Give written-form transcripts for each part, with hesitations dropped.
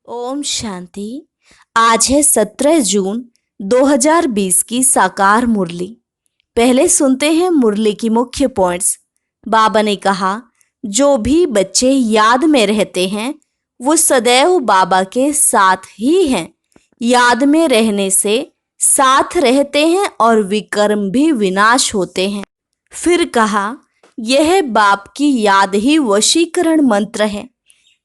ओम शांति। आज है 17 जून 2020 की साकार मुरली। पहले सुनते हैं मुरली की मुख्य पॉइंट्स। बाबा ने कहा, जो भी बच्चे याद में रहते हैं वो सदैव बाबा के साथ ही हैं। याद में रहने से साथ रहते हैं और विकर्म भी विनाश होते हैं। फिर कहा, यह बाप की याद ही वशीकरण मंत्र है।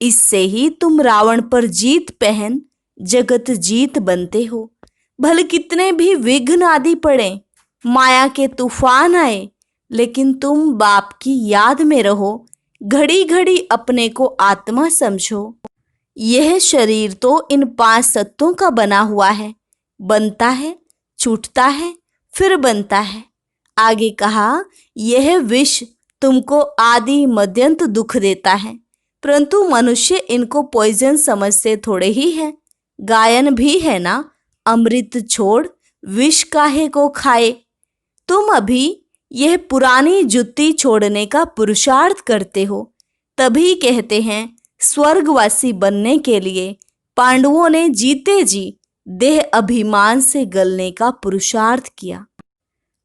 इससे ही तुम रावण पर जीत पहन जगत जीत बनते हो। भले कितने भी विघ्न आदि पड़े, माया के तूफान आए, लेकिन तुम बाप की याद में रहो। घड़ी घड़ी अपने को आत्मा समझो। यह शरीर तो इन 5 तत्वों का बना हुआ है। बनता है, छूटता है, फिर बनता है। आगे कहा, यह विष तुमको आदि मध्यंत दुख देता है, परंतु मनुष्य इनको पॉइजन समझते थोड़े ही है। गायन भी है ना, अमृत छोड़ विष काहे को खाए। तुम अभी यह पुरानी जुत्ती छोड़ने का पुरुषार्थ करते हो। तभी कहते हैं स्वर्गवासी बनने के लिए पांडवों ने जीते जी देह अभिमान से गलने का पुरुषार्थ किया।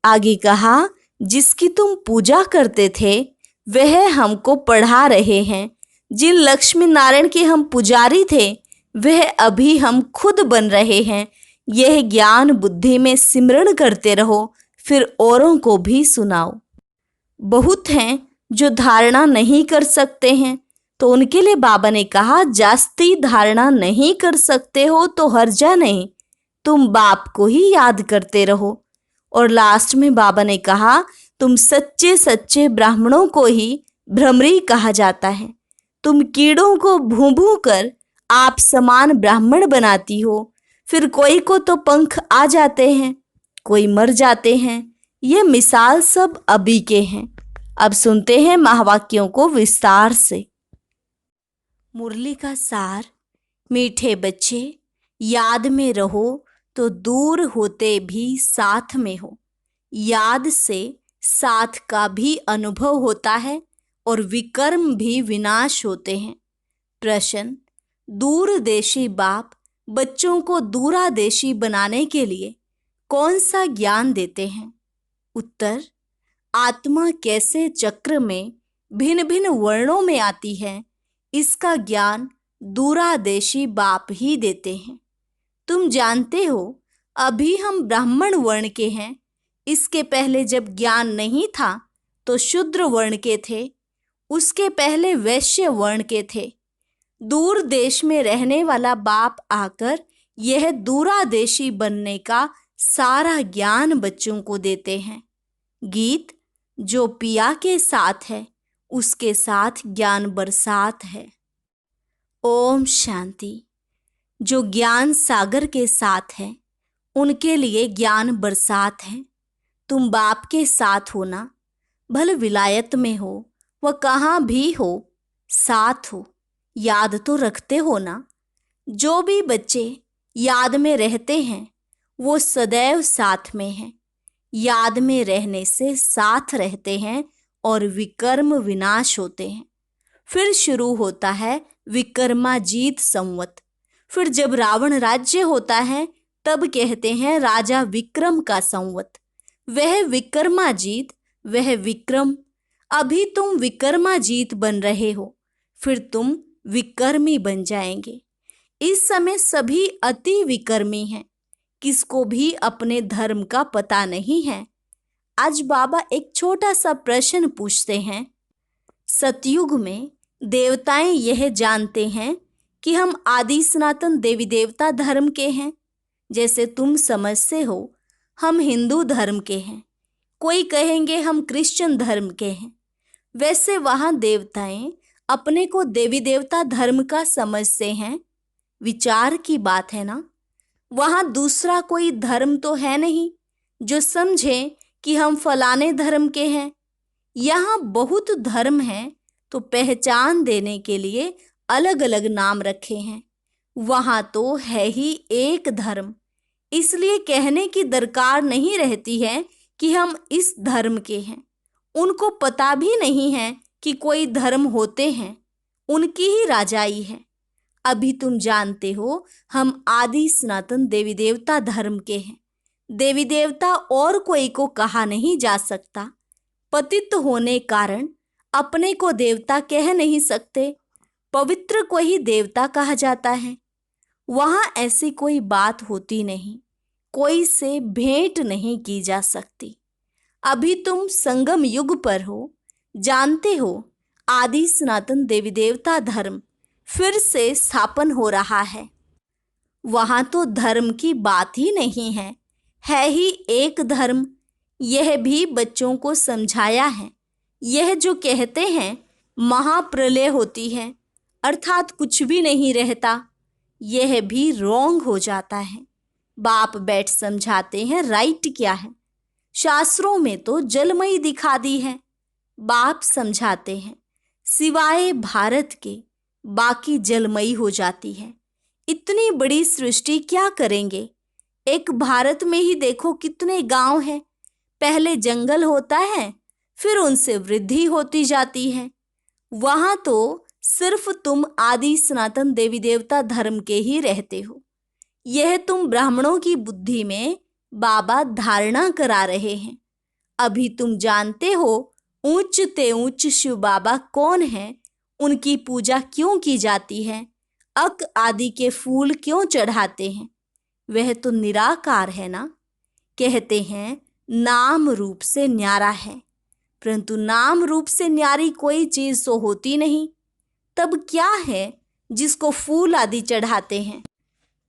आगे कहा, जिसकी तुम पूजा करते थे वह हमको पढ़ा रहे हैं। जिन लक्ष्मी नारायण के हम पुजारी थे वह अभी हम खुद बन रहे हैं। यह ज्ञान बुद्धि में सिमरण करते रहो, फिर औरों को भी सुनाओ। बहुत हैं जो धारणा नहीं कर सकते हैं, तो उनके लिए बाबा ने कहा, जास्ती धारणा नहीं कर सकते हो तो हर्जा नहीं, तुम बाप को ही याद करते रहो। और लास्ट में बाबा ने कहा, तुम सच्चे सच्चे ब्राह्मणों को ही भ्रमरी कहा जाता है। तुम कीड़ों को भूं भूं कर आप समान ब्राह्मण बनाती हो। फिर कोई को तो पंख आ जाते हैं, कोई मर जाते हैं। ये मिसाल सब अभी के हैं। अब सुनते हैं महावाक्यों को विस्तार से। मुरली का सार। मीठे बच्चे, याद में रहो तो दूर होते भी साथ में हो। याद से साथ का भी अनुभव होता है और विकर्म भी विनाश होते हैं। प्रश्न, दूरदेशी बाप बच्चों को दूरादेशी बनाने के लिए कौन सा ज्ञान देते हैं? उत्तर, आत्मा कैसे चक्र में भिन्न भिन्न वर्णों में आती है, इसका ज्ञान दूरादेशी बाप ही देते हैं। तुम जानते हो, अभी हम ब्राह्मण वर्ण के हैं। इसके पहले जब ज्ञान नहीं था तो शूद्र वर्ण के थे, उसके पहले वैश्य वर्ण के थे। दूर देश में रहने वाला बाप आकर यह दूरादेशी बनने का सारा ज्ञान बच्चों को देते हैं। गीत, जो पिया के साथ है उसके साथ ज्ञान बरसात है। ओम शांति। जो ज्ञान सागर के साथ है उनके लिए ज्ञान बरसात है। तुम बाप के साथ हो ना, भले विलायत में हो वह कहाँ भी हो, साथ हो। याद तो रखते हो ना। जो भी बच्चे याद में रहते हैं वो सदैव साथ में हैं। याद में रहने से साथ रहते हैं और विकर्म विनाश होते हैं। फिर शुरू होता है विकर्माजीत संवत। फिर जब रावण राज्य होता है तब कहते हैं राजा विक्रम का संवत। वह विकर्माजीत, वह विक्रम। अभी तुम विकर्माजीत बन रहे हो, फिर तुम विकर्मी बन जाएंगे। इस समय सभी अति विकर्मी हैं, किसको भी अपने धर्म का पता नहीं है। आज बाबा एक छोटा सा प्रश्न पूछते हैं। सतयुग में देवताएं यह जानते हैं कि हम आदि सनातन देवी देवता धर्म के हैं, जैसे तुम समझते हो हम हिंदू धर्म के हैं, कोई कहेंगे हम क्रिश्चियन धर्म के हैं। वैसे वहाँ देवताएं अपने को देवी देवता धर्म का समझते हैं। विचार की बात है ना। वहाँ दूसरा कोई धर्म तो है नहीं जो समझे कि हम फलाने धर्म के हैं। यहाँ बहुत धर्म हैं, तो पहचान देने के लिए अलग अलग नाम रखे हैं। वहाँ तो है ही एक धर्म, इसलिए कहने की दरकार नहीं रहती है कि हम इस धर्म के हैं। उनको पता भी नहीं है कि कोई धर्म होते हैं, उनकी ही राजाई है। अभी तुम जानते हो हम आदि सनातन देवी देवता धर्म के हैं। देवी देवता और कोई को कहा नहीं जा सकता। पतित होने कारण अपने को देवता कह नहीं सकते। पवित्र को ही देवता कहा जाता है। वहां ऐसी कोई बात होती नहीं, कोई से भेंट नहीं की जा सकती। अभी तुम संगम युग पर हो। जानते हो आदि सनातन देवी देवता धर्म फिर से स्थापन हो रहा है। वहां तो धर्म की बात ही नहीं है ही एक धर्म। यह भी बच्चों को समझाया है। यह जो कहते हैं महाप्रलय होती है अर्थात कुछ भी नहीं रहता, यह भी रॉन्ग हो जाता है। बाप बैठ समझाते हैं राइट क्या है। शास्त्रों में तो जलमयी दिखा दी है। बाप समझाते हैं सिवाय भारत के बाकी जलमयी हो जाती है। इतनी बड़ी सृष्टि क्या करेंगे। एक भारत में ही देखो कितने गांव हैं। पहले जंगल होता है, फिर उनसे वृद्धि होती जाती है। वहां तो सिर्फ तुम आदि सनातन देवी देवता धर्म के ही रहते हो। यह तुम ब्राह्मणों की बुद्धि में बाबा धारणा करा रहे हैं। अभी तुम जानते हो ऊंच ते ऊंच शिव बाबा कौन है, उनकी पूजा क्यों की जाती है, अक आदि के फूल क्यों चढ़ाते हैं। वह तो निराकार है ना। कहते हैं नाम रूप से न्यारा है, परंतु नाम रूप से न्यारी कोई चीज तो होती नहीं। तब क्या है जिसको फूल आदि चढ़ाते हैं।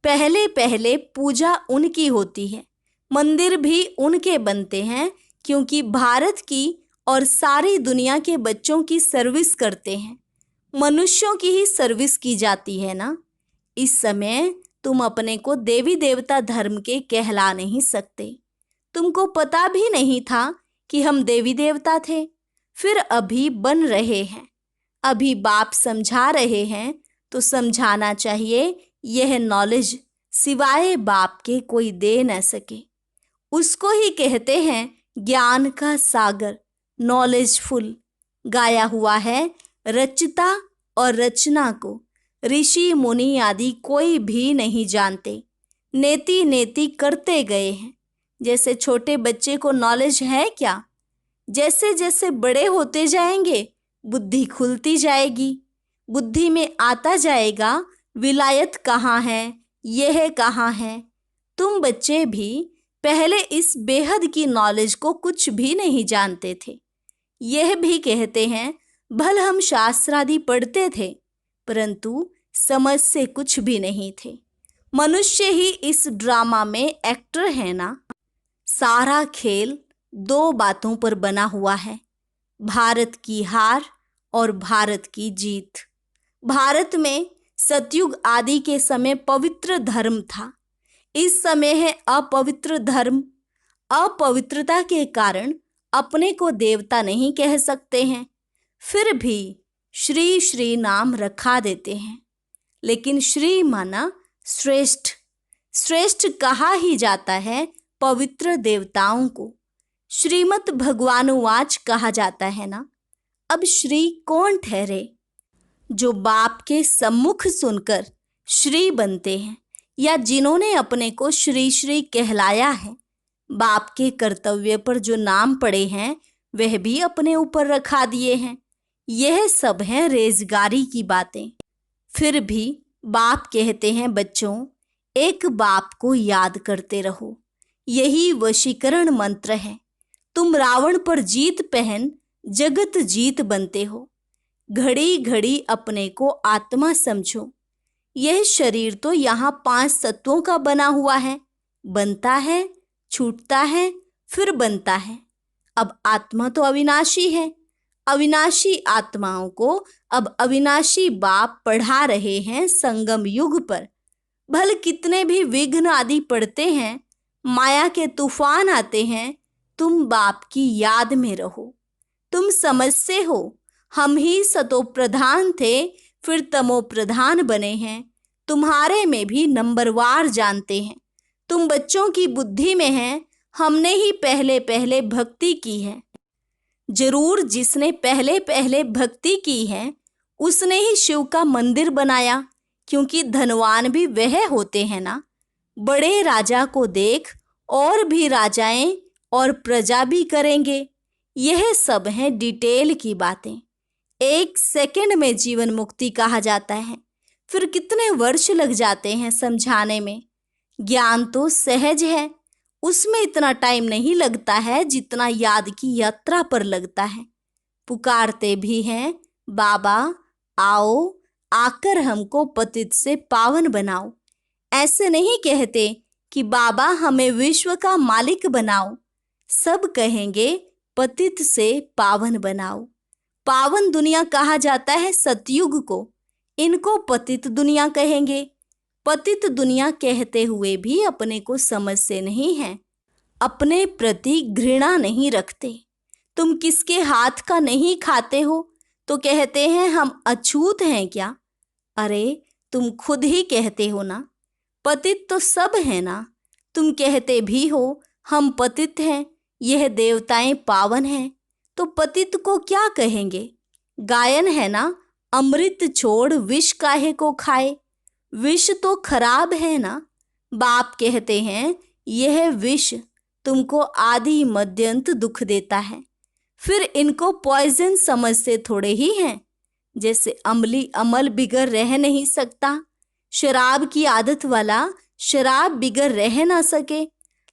पहले पहले पूजा उनकी होती है, मंदिर भी उनके बनते हैं, क्योंकि भारत की और सारी दुनिया के बच्चों की सर्विस करते हैं। मनुष्यों की ही सर्विस की जाती है ना। इस समय तुम अपने को देवी देवता धर्म के कहला नहीं सकते। तुमको पता भी नहीं था कि हम देवी देवता थे, फिर अभी बन रहे हैं। अभी बाप समझा रहे हैं तो समझाना चाहिए। यह नॉलेज सिवाय बाप के कोई दे न सके। उसको ही कहते हैं ज्ञान का सागर, नॉलेजफुल। गाया हुआ है रचता और रचना को ऋषि मुनि आदि कोई भी नहीं जानते, नेति नेति करते गए हैं। जैसे छोटे बच्चे को नॉलेज है क्या। जैसे जैसे बड़े होते जाएंगे बुद्धि खुलती जाएगी। बुद्धि में आता जाएगा विलायत कहाँ है, यह कहाँ है। तुम बच्चे भी पहले इस बेहद की नॉलेज को कुछ भी नहीं जानते थे। यह भी कहते हैं भल हम शास्त्र आदि पढ़ते थे, परंतु समझ से कुछ भी नहीं थे। मनुष्य ही इस ड्रामा में एक्टर है ना। सारा खेल दो बातों पर बना हुआ है, भारत की हार और भारत की जीत। भारत में सतयुग आदि के समय पवित्र धर्म था, इस समय है अपवित्र धर्म। अपवित्रता के कारण अपने को देवता नहीं कह सकते हैं, फिर भी श्री श्री नाम रखा देते हैं। लेकिन श्री माना श्रेष्ठ, श्रेष्ठ कहा ही जाता है पवित्र देवताओं को। श्रीमद् भगवानुवाच कहा जाता है ना। अब श्री कौन ठहरे। जो बाप के सम्मुख सुनकर श्री बनते हैं, या जिन्होंने अपने को श्री श्री कहलाया है। बाप के कर्तव्य पर जो नाम पड़े हैं वह भी अपने ऊपर रखा दिए हैं। यह सब हैं रेजगारी की बातें। फिर भी बाप कहते हैं बच्चों, एक बाप को याद करते रहो, यही वशीकरण मंत्र है। तुम रावण पर जीत पहन जगत जीत बनते हो। घड़ी घड़ी अपने को आत्मा समझो। यह शरीर तो यहाँ 5 तत्वों का बना हुआ है, बनता है, छूटता है, फिर बनता है। अब आत्मा तो अविनाशी है। अविनाशी आत्माओं को अब अविनाशी बाप पढ़ा रहे हैं संगम युग पर। भल कितने भी विघ्न आदि पड़ते हैं, माया के तूफान आते हैं, तुम बाप की याद में रहो। तुम समझते हो हम ही सतो प्रधान थे, फिर तमो प्रधान बने हैं। तुम्हारे में भी नंबरवार जानते हैं। तुम बच्चों की बुद्धि में है, हमने ही पहले पहले भक्ति की है। जरूर जिसने पहले पहले भक्ति की है उसने ही शिव का मंदिर बनाया, क्योंकि धनवान भी वह होते हैं ना। बड़े राजा को देख और भी राजाएं और प्रजा भी करेंगे। यह सब है डिटेल की बातें। 1 सेकंड में जीवन मुक्ति कहा जाता है, फिर कितने वर्ष लग जाते हैं समझाने में। ज्ञान तो सहज है, उसमें इतना टाइम नहीं लगता है जितना याद की यात्रा पर लगता है। पुकारते भी हैं, बाबा आओ, आकर हमको पतित से पावन बनाओ। ऐसे नहीं कहते कि बाबा हमें विश्व का मालिक बनाओ। सब कहेंगे पतित से पावन बनाओ। पावन दुनिया कहा जाता है सतयुग को, इनको पतित दुनिया कहेंगे। पतित दुनिया कहते हुए भी अपने को समझते नहीं हैं, अपने प्रति घृणा नहीं रखते। तुम किसके हाथ का नहीं खाते हो तो कहते हैं हम अछूत हैं क्या? अरे तुम खुद ही कहते हो ना, पतित तो सब है ना। तुम कहते भी हो हम पतित हैं, यह देवताएं पावन हैं, तो पतित को क्या कहेंगे? गायन है ना, अमृत छोड़ विष काहे को खाए। विष तो खराब है ना। बाप कहते हैं यह विष तुमको आदि मध्यंत दुख देता है, फिर इनको पॉइजन समझते थोड़े ही हैं। जैसे अमली अमल बिगर रह नहीं सकता, शराब की आदत वाला शराब बिगर रह ना सके।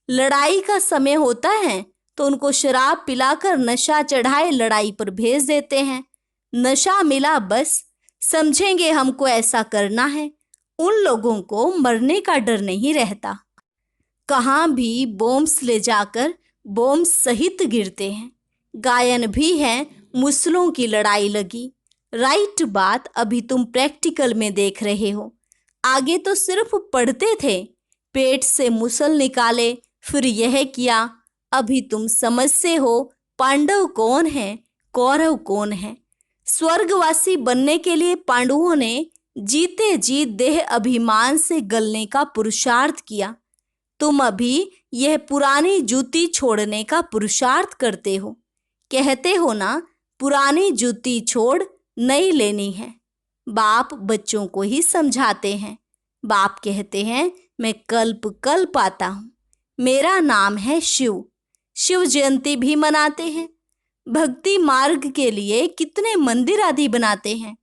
लड़ाई का समय होता है तो उनको शराब पिलाकर नशा चढ़ाए लड़ाई पर भेज देते हैं। नशा मिला बस समझेंगे हमको ऐसा करना है। उन लोगों को मरने का डर नहीं रहता। कहाँ भी बॉम्ब्स ले जाकर बॉम्ब सहित गिरते हैं। गायन भी है, मुसलों की लड़ाई लगी। राइट बात अभी तुम प्रैक्टिकल में देख रहे हो। आगे तो सिर्फ पढ़ते थे, पेट से मुसल निकाले, फिर यह किया। अभी तुम समझते हो पांडव कौन है, कौरव कौन है। स्वर्गवासी बनने के लिए पांडवों ने जीते जी देह अभिमान से गलने का पुरुषार्थ किया। तुम अभी यह पुरानी जूती छोड़ने का पुरुषार्थ करते हो। कहते हो ना पुरानी जूती छोड़ नई लेनी है। बाप बच्चों को ही समझाते हैं। बाप कहते हैं मैं कल्प कल्प आता हूँ, मेरा नाम है शिव। शिव जयंती भी मनाते हैं। भक्ति मार्ग के लिए कितने मंदिर आदि बनाते हैं,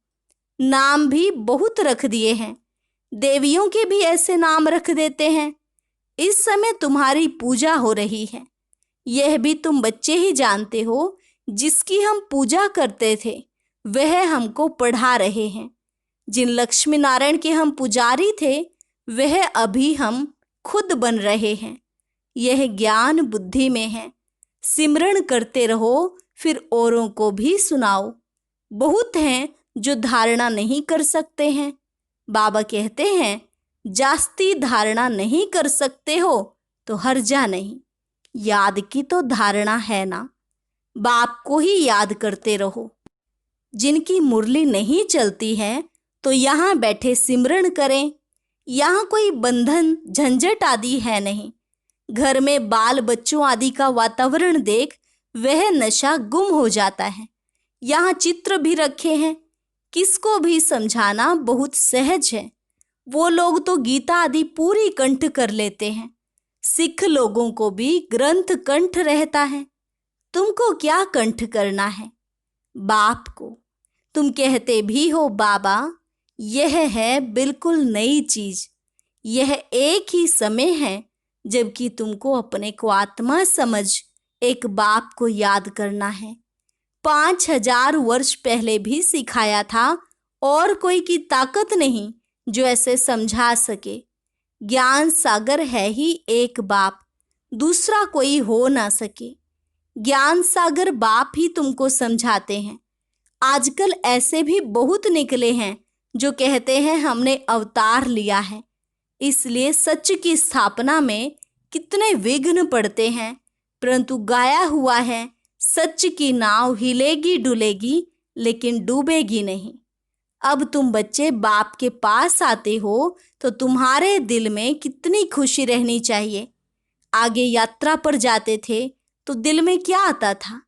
नाम भी बहुत रख दिए हैं। देवियों के भी ऐसे नाम रख देते हैं। इस समय तुम्हारी पूजा हो रही है, यह भी तुम बच्चे ही जानते हो। जिसकी हम पूजा करते थे वह हमको पढ़ा रहे हैं। जिन लक्ष्मी नारायण के हम पुजारी थे वह अभी हम खुद बन रहे हैं। यह ज्ञान बुद्धि में है। सिमरण करते रहो, फिर औरों को भी सुनाओ। बहुत हैं जो धारणा नहीं कर सकते हैं। बाबा कहते हैं जास्ती धारणा नहीं कर सकते हो तो हर्जा नहीं, याद की तो धारणा है ना। बाप को ही याद करते रहो। जिनकी मुरली नहीं चलती है तो यहाँ बैठे सिमरण करें। यहाँ कोई बंधन झंझट आदि है नहीं। घर में बाल बच्चों आदि का वातावरण देख वह नशा गुम हो जाता है। यहाँ चित्र भी रखे हैं, किसको भी समझाना बहुत सहज है। वो लोग तो गीता आदि पूरी कंठ कर लेते हैं। सिख लोगों को भी ग्रंथ कंठ रहता है। तुमको क्या कंठ करना है? बाप को। तुम कहते भी हो बाबा यह है बिल्कुल नई चीज, यह एक ही समय है, जबकि तुमको अपने को आत्मा समझ एक बाप को याद करना है। 5000 वर्ष पहले भी सिखाया था और कोई की ताकत नहीं जो ऐसे समझा सके। ज्ञान सागर है ही एक बाप, दूसरा कोई हो ना सके। ज्ञान सागर बाप ही तुमको समझाते हैं। आजकल ऐसे भी बहुत निकले हैं जो कहते हैं हमने अवतार लिया है, इसलिए सच की स्थापना में कितने विघ्न पड़ते हैं। परंतु गाया हुआ है सच की नाव हिलेगी डुलेगी लेकिन डूबेगी नहीं। अब तुम बच्चे बाप के पास आते हो तो तुम्हारे दिल में कितनी खुशी रहनी चाहिए। आगे यात्रा पर जाते थे तो दिल में क्या आता था?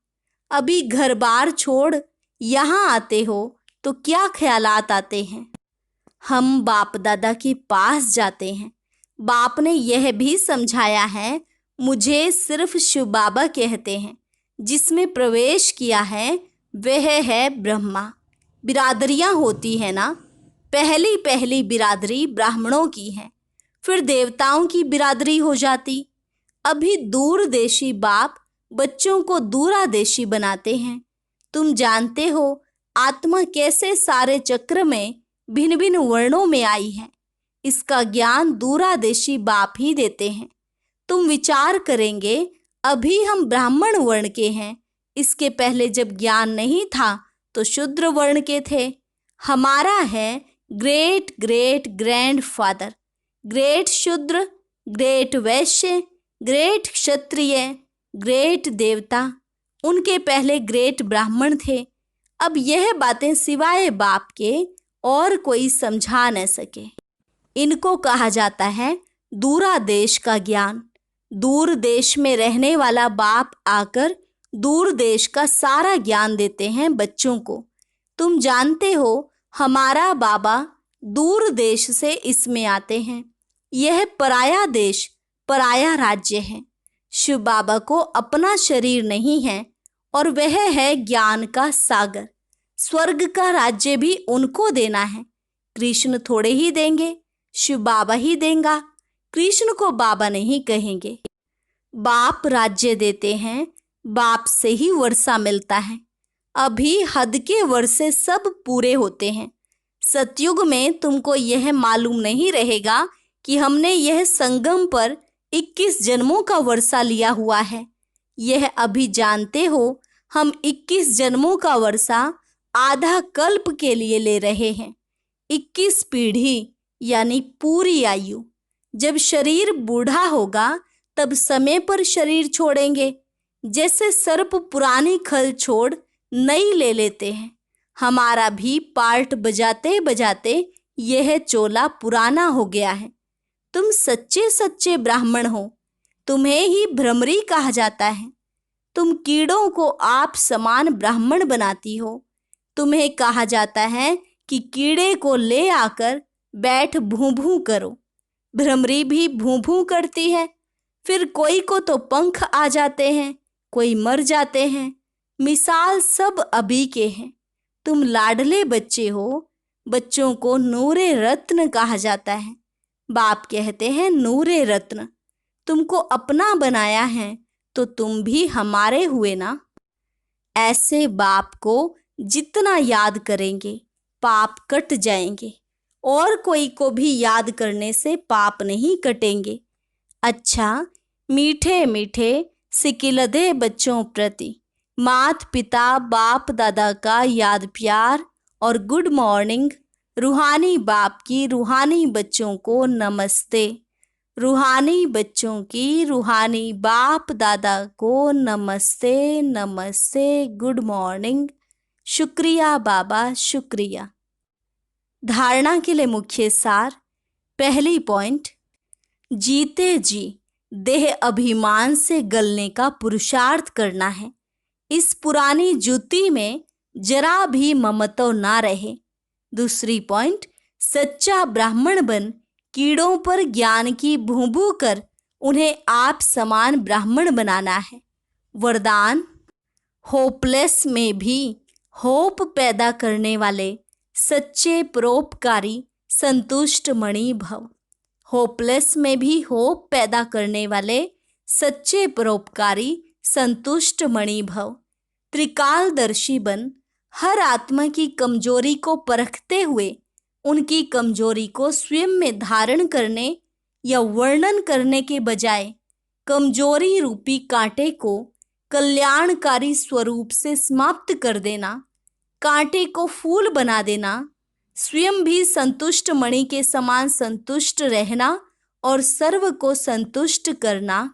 अभी घर बार छोड़ यहाँ आते हो तो क्या ख्यालात आते हैं? हम बाप दादा के पास जाते हैं। बाप ने यह भी समझाया है, मुझे सिर्फ शिव बाबा कहते हैं। जिसमें प्रवेश किया है वह है ब्रह्मा। बिरादरियां होती है ना, पहली पहली बिरादरी ब्राह्मणों की है, फिर देवताओं की बिरादरी हो जाती। अभी दूरदेशी बाप बच्चों को दूरादेशी बनाते हैं। तुम जानते हो आत्मा कैसे सारे चक्र में भिन्न भिन्न वर्णों में आई है। इसका ज्ञान दूरादेशी बाप ही देते हैं। तुम विचार करेंगे, अभी हम ब्राह्मण वर्ण के हैं, इसके पहले जब ज्ञान नहीं था तो शूद्र वर्ण के थे। हमारा है great great grand father, great शूद्र, ग्रेट वैश्य, ग्रेट क्षत्रिय, ग्रेट देवता, उनके पहले ग्रेट ब्राह्मण थे। अब यह बातें सिवाय बाप के और कोई समझा न सके। इनको कहा जाता है दूरादेश का ज्ञान। दूर देश में रहने वाला बाप आकर दूर देश का सारा ज्ञान देते हैं बच्चों को। तुम जानते हो हमारा बाबा दूर देश से इसमें आते हैं। यह पराया देश, पराया राज्य है। शिव बाबा को अपना शरीर नहीं है और वह है ज्ञान का सागर। स्वर्ग का राज्य भी उनको देना है। कृष्ण थोड़े ही देंगे, शिव बाबा ही देंगा। कृष्ण को बाबा नहीं कहेंगे। बाप राज्य देते हैं, बाप से ही वर्षा मिलता है। अभी हद के वर्षे सब पूरे होते हैं। सतयुग में तुमको यह मालूम नहीं रहेगा कि हमने यह संगम पर 21 जन्मों का वर्षा लिया हुआ है। यह अभी जानते हो हम 21 जन्मों का वर्षा आधा कल्प के लिए ले रहे हैं। 21 पीढ़ी यानी पूरी आयु। जब शरीर बूढ़ा होगा तब समय पर शरीर छोड़ेंगे। जैसे सर्प पुरानी खल छोड़ नई ले लेते हैं, हमारा भी पार्ट बजाते बजाते यह चोला पुराना हो गया है। तुम सच्चे सच्चे ब्राह्मण हो, तुम्हें ही भ्रमरी कहा जाता है। तुम कीड़ों को आप समान ब्राह्मण बनाती हो। तुम्हें कहा जाता है कि कीड़े को ले आकर बैठ भूं भूं करो। भ्रमरी भी भूं भूं करती है। फिर कोई को तो पंख आ जाते हैं, कोई मर जाते हैं। मिसाल सब अभी के हैं। तुम लाडले बच्चे हो। बच्चों को नूरे रत्न कहा जाता है। बाप कहते हैं नूरे रत्न। तुमको अपना बनाया है तो तुम भी हमारे हुए ना। ऐसे बाप को जितना याद करेंगे पाप कट जाएंगे, और कोई को भी याद करने से पाप नहीं कटेंगे। अच्छा, मीठे मीठे सिकिलदे बच्चों प्रति मात पिता बाप दादा का याद प्यार और गुड मॉर्निंग। रूहानी बाप की रूहानी बच्चों को नमस्ते। रूहानी बच्चों की रूहानी बाप दादा को नमस्ते नमस्ते, गुड मॉर्निंग। शुक्रिया बाबा, शुक्रिया। धारणा के लिए मुख्य सार। पहली पॉइंट, जीते जी देह अभिमान से गलने का पुरुषार्थ करना है। इस पुरानी जूती में जरा भी ममत्व ना रहे। दूसरी पॉइंट, सच्चा ब्राह्मण बन कीड़ों पर ज्ञान की भूंभू कर उन्हें आप समान ब्राह्मण बनाना है। वरदान, होपलेस में भी होप पैदा करने वाले सच्चे परोपकारी संतुष्ट मणि भव। होपलेस में भी होप पैदा करने वाले सच्चे परोपकारी संतुष्ट मणि भव। त्रिकालदर्शी बन हर आत्मा की कमजोरी को परखते हुए उनकी कमजोरी को स्वयं में धारण करने या वर्णन करने के बजाय कमजोरी रूपी कांटे को कल्याणकारी स्वरूप से समाप्त कर देना, कांटे को फूल बना देना, स्वयं भी संतुष्ट मणि के समान संतुष्ट रहना और सर्व को संतुष्ट करना।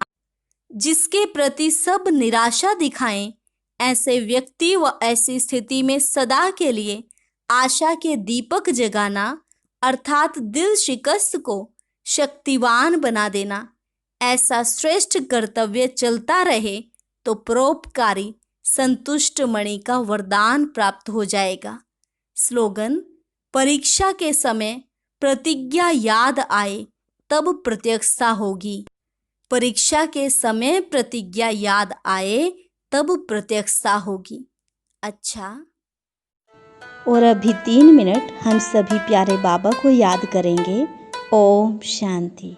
जिसके प्रति सब निराशा दिखाएं, ऐसे व्यक्ति व ऐसी स्थिति में सदा के लिए आशा के दीपक जगाना, अर्थात दिल शिकस्त को शक्तिवान बना देना। ऐसा श्रेष्ठ कर्तव्य चलता रहे तो परोपकारी संतुष्ट मणि का वरदान प्राप्त हो जाएगा। स्लोगन, परीक्षा के समय प्रतिज्ञा याद आए तब प्रत्यक्षता होगी। परीक्षा के समय प्रतिज्ञा याद आए तब प्रत्यक्षता होगी। अच्छा, और अभी 3 मिनट हम सभी प्यारे बाबा को याद करेंगे। ओम शांति।